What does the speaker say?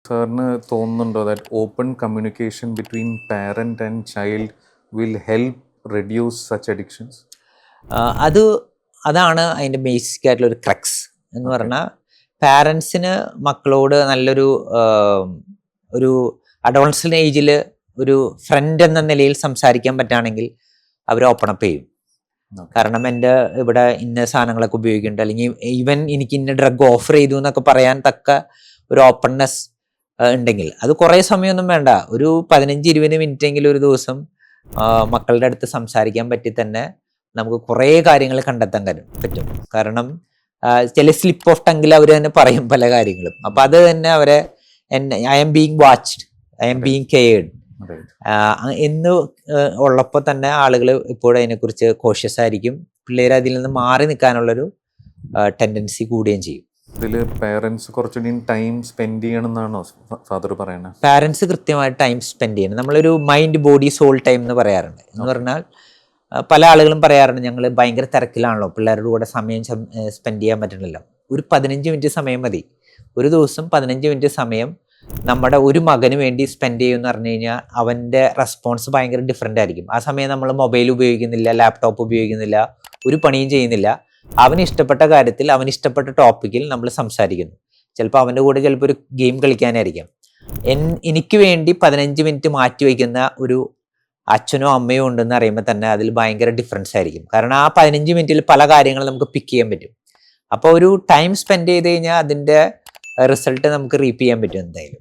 സാറിന് തോന്നുന്നുണ്ടോ that open communication between parent and child will help reduce such addictions? അത് അതാണ് അതിൻ്റെ ബേസിക് ആയിട്ടുള്ള ഒരു ക്രക്സ് എന്ന് പറഞ്ഞാൽ, പാരൻസിന് മക്കളോട് നല്ലൊരു ഒരു അഡോളസൻ്റ് ഏജിൽ ഒരു ഫ്രണ്ട് എന്ന നിലയിൽ സംസാരിക്കാൻ പറ്റുകയാണെങ്കിൽ അവർ ഓപ്പൺ അപ്പ് ചെയ്യും. കാരണം എൻ്റെ ഇവിടെ ഇന്ന സാധനങ്ങളൊക്കെ ഉപയോഗിക്കുന്നുണ്ട്, അല്ലെങ്കിൽ ഈവൻ എനിക്ക് ഇന്ന ഡ്രഗ് ഓഫർ ചെയ്തു എന്നൊക്കെ പറയാൻ തക്ക ഒരു ഓപ്പൺനെസ് ഉണ്ടെങ്കിൽ, അത് കുറേ സമയമൊന്നും വേണ്ട, ഒരു 15-20 മിനിറ്റ് എങ്കിലും ഒരു ദിവസം മക്കളുടെ അടുത്ത് സംസാരിക്കാൻ പറ്റി തന്നെ നമുക്ക് കുറേ കാര്യങ്ങൾ കണ്ടെത്താൻ പറ്റും. കാരണം ചില സ്ലിപ്പ് ഓഫ് ടങ്കിൽ അവർ തന്നെ പറയും പല കാര്യങ്ങളും. അപ്പം അത് തന്നെ അവരെ I M being watched, I M being cared എന്ന് ഉള്ളപ്പോൾ തന്നെ ആളുകൾ ഇപ്പോഴും അതിനെക്കുറിച്ച് കോഷ്യസ് ആയിരിക്കും. പിള്ളേർ അതിൽ നിന്ന് മാറി നിൽക്കാനുള്ളൊരു ടെൻഡൻസി കൂടുകയും ചെയ്യും. ഇതിൽ പാരൻസ് കുറച്ചുകൂടി ടൈം സ്പെൻഡ് ചെയ്യണമെന്നാണോ ഫാദർ പറയുന്നത്? പാരൻസ് കൃത്യമായിട്ട് ടൈം സ്പെൻഡ് ചെയ്യണം. നമ്മളൊരു മൈൻഡ് ബോഡി സോൾ ടൈം എന്ന് പറയാറുണ്ട്. എന്ന് പറഞ്ഞാൽ പല ആളുകളും പറയാറുണ്ട്, ഞങ്ങൾ ഭയങ്കര തിരക്കിലാണല്ലോ, പിള്ളേരുടെ കൂടെ സമയം സ്പെൻഡ് ചെയ്യാൻ പറ്റുന്നില്ല. ഒരു 15 മിനിറ്റ് സമയം മതി. ഒരു ദിവസം 15 മിനിറ്റ് സമയം നമ്മുടെ ഒരു മകന് വേണ്ടി സ്പെൻഡ് ചെയ്യുമെന്ന് പറഞ്ഞു കഴിഞ്ഞാൽ അവൻ്റെ റെസ്പോൺസ് ഭയങ്കര ഡിഫറെൻ്റ് ആയിരിക്കും. ആ സമയം നമ്മൾ മൊബൈൽ ഉപയോഗിക്കുന്നില്ല, ലാപ്ടോപ്പ് ഉപയോഗിക്കുന്നില്ല, ഒരു പണിയും ചെയ്യുന്നില്ല. അവന് ഇഷ്ടപ്പെട്ട കാര്യത്തിൽ, അവന് ഇഷ്ടപ്പെട്ട ടോപ്പിക്കിൽ നമ്മൾ സംസാരിക്കുന്നു. ചിലപ്പോൾ അവൻ്റെ കൂടെ ചിലപ്പോൾ ഒരു ഗെയിം കളിക്കാനായിരിക്കാം. എനിക്ക് വേണ്ടി 15 മിനിറ്റ് മാറ്റി വയ്ക്കുന്ന ഒരു അച്ഛനോ അമ്മയോ ഉണ്ടെന്ന് അറിയുമ്പോൾ തന്നെ അതിൽ ഭയങ്കര ഡിഫറൻസ് ആയിരിക്കും. കാരണം ആ 15 മിനിറ്റിൽ പല കാര്യങ്ങളും നമുക്ക് പിക്ക് ചെയ്യാൻ പറ്റും. അപ്പോൾ ഒരു ടൈം സ്പെൻഡ് ചെയ്ത് കഴിഞ്ഞാൽ അതിൻ്റെ റിസൾട്ട് നമുക്ക് റീപ്പ് ചെയ്യാൻ പറ്റും എന്തായാലും.